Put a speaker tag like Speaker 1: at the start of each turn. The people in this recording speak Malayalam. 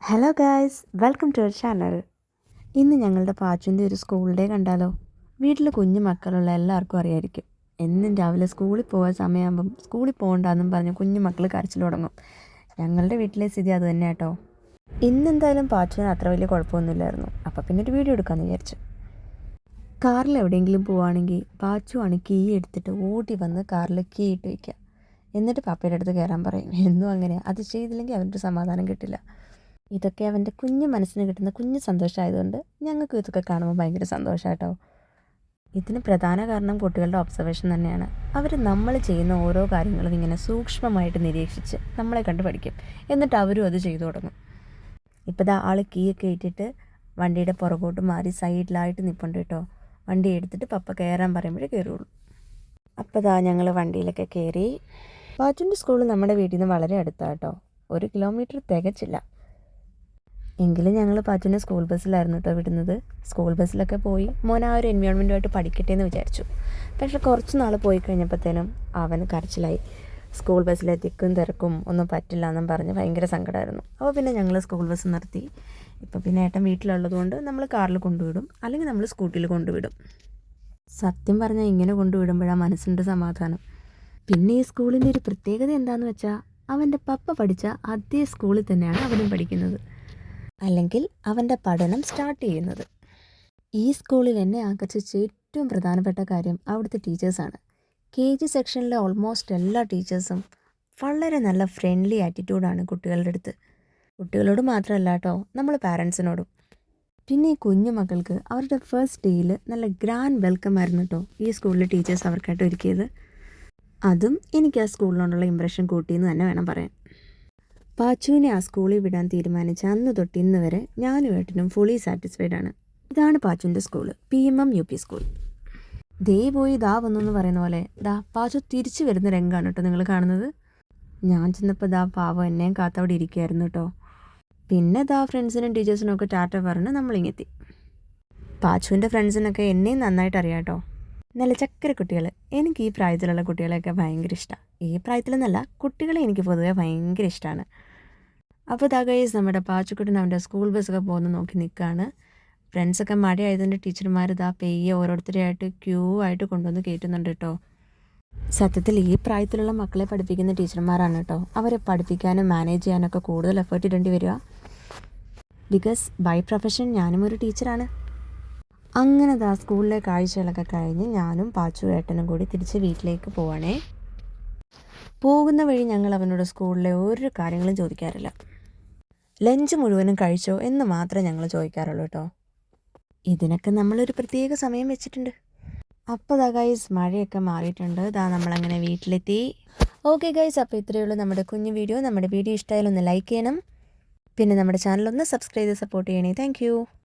Speaker 1: Hello guys, welcome to our channel. ഇന്ന് ഞങ്ങളുടെ പാച്ചുൻ്റെ ഒരു സ്കൂൾ ഡേ കണ്ടാലോ? വീട്ടിൽ കുഞ്ഞു മക്കളുള്ള എല്ലാവർക്കും അറിയായിരിക്കും, എന്നും രാവിലെ സ്കൂളിൽ പോകാൻ സമയമാകുമ്പം സ്കൂളിൽ പോകണ്ടെന്നും പറഞ്ഞ് കുഞ്ഞു മക്കൾ കരച്ചിൽ തുടങ്ങും. ഞങ്ങളുടെ വീട്ടിലെ സ്ഥിതി അത് തന്നെ കേട്ടോ. ഇന്നെന്തായാലും പാച്ചുവിന് അത്ര വലിയ കുഴപ്പമൊന്നുമില്ലായിരുന്നു. അപ്പോൾ പിന്നെ ഒരു വീഡിയോ എടുക്കാമെന്ന് വിചാരിച്ചു. കാറിൽ എവിടെയെങ്കിലും പോവുകയാണെങ്കിൽ പാച്ചുവാണ് കീ എടുത്തിട്ട് ഓടി വന്ന് കാറിൽ കീ ഇട്ട് വയ്ക്കുക. എന്നിട്ട് പപ്പയുടെ അടുത്ത് കയറാൻ പറയും. എന്നും അങ്ങനെ, അത് ചെയ്തില്ലെങ്കിൽ അവൻ്റെ സമാധാനം കിട്ടില്ല. ഇതൊക്കെ അവൻ്റെ കുഞ്ഞു മനസ്സിന് കിട്ടുന്ന കുഞ്ഞു സന്തോഷമായതുകൊണ്ട് ഞങ്ങൾക്ക് ഇതൊക്കെ കാണുമ്പോൾ ഭയങ്കര സന്തോഷമായിട്ടോ. ഇതിന് പ്രധാന കാരണം കുട്ടികളുടെ ഒബ്സർവേഷൻ തന്നെയാണ്. അവർ നമ്മൾ ചെയ്യുന്ന ഓരോ കാര്യങ്ങളും ഇങ്ങനെ സൂക്ഷ്മമായിട്ട് നിരീക്ഷിച്ച് നമ്മളെ കണ്ട് പഠിക്കും. എന്നിട്ട് അവരും അത് ചെയ്തു തുടങ്ങും. ഇപ്പോൾ ദാ ആൾ കീയൊക്കെ ഇട്ടിട്ട് വണ്ടിയുടെ പുറകോട്ട് മാറി സൈഡിലായിട്ട് നിൽപ്പുണ്ട് കേട്ടോ. വണ്ടി എടുത്തിട്ട് പപ്പ കയറാൻ പറയുമ്പോഴേ കയറുള്ളൂ. അപ്പോൾ ദാ ഞങ്ങൾ വണ്ടിയിലൊക്കെ കയറി. പാച്ചുൻ്റെ സ്കൂൾ നമ്മുടെ വീട്ടിൽ നിന്ന് വളരെ അടുത്താണ് കേട്ടോ. 1 കിലോമീറ്റർ തികച്ചില്ല. എങ്കിലും ഞങ്ങൾ പാച്ചുവിനെ സ്കൂൾ ബസ്സിലായിരുന്നു കേട്ടോ വിടുന്നത്. സ്കൂൾ ബസ്സിലൊക്കെ പോയി മോൻ ആ ഒരു എൻവയോൺമെൻറ്റുമായിട്ട് പഠിക്കട്ടെ എന്ന് വിചാരിച്ചു. പക്ഷെ കുറച്ച് നാൾ പോയി കഴിഞ്ഞപ്പോഴത്തേനും അവന് കരച്ചിലായി. സ്കൂൾ ബസ്സിലെ തിക്കും തിരക്കും ഒന്നും പറ്റില്ല എന്നും പറഞ്ഞ് ഭയങ്കര സങ്കടമായിരുന്നു. അപ്പോൾ പിന്നെ ഞങ്ങൾ സ്കൂൾ ബസ് നിർത്തി. ഇപ്പോൾ പിന്നെ ഏട്ടൻ വീട്ടിലുള്ളത് കൊണ്ട് നമ്മൾ കാറിൽ കൊണ്ടുവിടും, അല്ലെങ്കിൽ നമ്മൾ സ്കൂട്ടിയിൽ കൊണ്ടുവിടും. സത്യം പറഞ്ഞാൽ ഇങ്ങനെ കൊണ്ടുവിടുമ്പോഴാണ് മനസ്സിൻ്റെ സമാധാനം. പിന്നെ ഈ സ്കൂളിൻ്റെ ഒരു പ്രത്യേകത എന്താണെന്ന് വെച്ചാൽ, അവൻ്റെ പപ്പ പഠിച്ച അതേ സ്കൂളിൽ തന്നെയാണ് അവനും പഠിക്കുന്നത്, അല്ലെങ്കിൽ അവൻ്റെ പഠനം സ്റ്റാർട്ട് ചെയ്യുന്നത്. ഈ സ്കൂളിൽ എന്നെ ആകർഷിച്ച ഏറ്റവും പ്രധാനപ്പെട്ട കാര്യം അവിടുത്തെ ടീച്ചേഴ്സാണ്. KG സെക്ഷനിലെ ഓൾമോസ്റ്റ് എല്ലാ ടീച്ചേഴ്സും വളരെ നല്ല ഫ്രണ്ട്ലി ആറ്റിറ്റ്യൂഡാണ് കുട്ടികളുടെ അടുത്ത്. കുട്ടികളോട് മാത്രമല്ല കേട്ടോ, നമ്മൾ പാരൻസിനോടും. പിന്നെ ഈ കുഞ്ഞു മക്കൾക്ക് അവരുടെ ഫസ്റ്റ് ഡേയിൽ നല്ല ഗ്രാൻഡ് വെൽക്കം ആയിരുന്നു കേട്ടോ ഈ സ്കൂളിലെ ടീച്ചേഴ്സ് അവർക്കായിട്ട് ഒരുക്കിയത്. അതും എനിക്ക് ആ സ്കൂളിനോടുള്ള ഇമ്പ്രഷൻ കൂട്ടിയെന്ന് തന്നെ വേണം പറയാൻ. പാച്ചുവിനെ ആ സ്കൂളിൽ വിടാൻ തീരുമാനിച്ച അന്ന് തൊട്ട് ഇന്ന് വരെ ഞാനും ഏട്ടനും ഫുള്ളി സാറ്റിസ്ഫൈഡ് ആണ്. ഇതാണ് പാച്ചുവിൻ്റെ സ്കൂൾ, PMM UP സ്കൂൾ. ദേ പോയി ദാ വന്നു എന്ന് പറയുന്ന പോലെ ദാ പാച്ചു തിരിച്ചു വരുന്ന രംഗമാണ് കേട്ടോ നിങ്ങൾ കാണുന്നത്. ഞാൻ ചെന്നപ്പോൾ ദാ പാവം എന്നെയും കാത്തവിടെ ഇരിക്കുകയായിരുന്നു കേട്ടോ. പിന്നെ ദാ ഫ്രണ്ട്സിനും ടീച്ചേഴ്സിനും ഒക്കെ ടാറ്റ പറഞ്ഞ് നമ്മളിങ്ങെത്തി. പാച്ചുവിൻ്റെ ഫ്രണ്ട്സിനൊക്കെ എന്നെയും നന്നായിട്ട് അറിയാം കേട്ടോ. നല്ല ചക്കര കുട്ടികൾ. എനിക്ക് ഈ പ്രായത്തിലുള്ള കുട്ടികളെയൊക്കെ ഭയങ്കര ഇഷ്ടമാണ്. ഈ പ്രായത്തിലെന്നല്ല, കുട്ടികളെ എനിക്ക് പൊതുവെ ഭയങ്കര ഇഷ്ടമാണ്. അപ്പോൾ ദാ ഗൈസ്, നമ്മുടെ പാച്ചുക്കുട്ടൻ അവൻ്റെ സ്കൂൾ ബസ്സൊക്കെ പോകുന്ന നോക്കി നിൽക്കുകയാണ്. ഫ്രണ്ട്സൊക്കെ മഴയായതുകൊണ്ട് ടീച്ചർമാർ ഇതാ പെയ്യെ ഓരോരുത്തരെയായിട്ട് ക്യൂ ആയിട്ട് കൊണ്ടുവന്ന് കയറ്റുന്നുണ്ട് കേട്ടോ. സത്യത്തിൽ ഈ പ്രായത്തിലുള്ള മക്കളെ പഠിപ്പിക്കുന്ന ടീച്ചർമാരാണ് കേട്ടോ അവരെ പഠിപ്പിക്കാനും മാനേജ് ചെയ്യാനൊക്കെ കൂടുതൽ എഫേർട്ട് ഇടേണ്ടി വരിക. ബിക്കോസ് ബൈ പ്രൊഫഷൻ ഞാനും ഒരു ടീച്ചറാണ്. അങ്ങനെ ദാ സ്കൂളിലെ കാഴ്ചകളൊക്കെ കഴിഞ്ഞ് ഞാനും പാച്ചു ഏട്ടനും കൂടി തിരിച്ച് വീട്ടിലേക്ക് പോവാണേ. പോകുന്ന വഴി ഞങ്ങൾ അവനോട് സ്കൂളിലെ ഒരു കാര്യങ്ങളും ചോദിക്കാറില്ല. ലഞ്ച് മുഴുവനും കഴിച്ചോ എന്ന് മാത്രമേ ഞങ്ങൾ ചോദിക്കാറുള്ളൂ കേട്ടോ. ഇതിനൊക്കെ നമ്മളൊരു പ്രത്യേക സമയം വെച്ചിട്ടുണ്ട്. അപ്പോൾ ദാ ഗൈസ്, മഴയൊക്കെ മാറിയിട്ടുണ്ട്. ദാ നമ്മളങ്ങനെ വീട്ടിലെത്തി. ഓക്കെ ഗൈസ്, അപ്പോൾ ഇത്രയേ ഉള്ളൂ നമ്മുടെ കുഞ്ഞു വീഡിയോ. നമ്മുടെ വീഡിയോ ഇഷ്ടമായാലും ഒന്ന് ലൈക്ക് ചെയ്യണം. പിന്നെ നമ്മുടെ ചാനലൊന്ന് സബ്സ്ക്രൈബ് ചെയ്ത് സപ്പോർട്ട് ചെയ്യണേ. താങ്ക്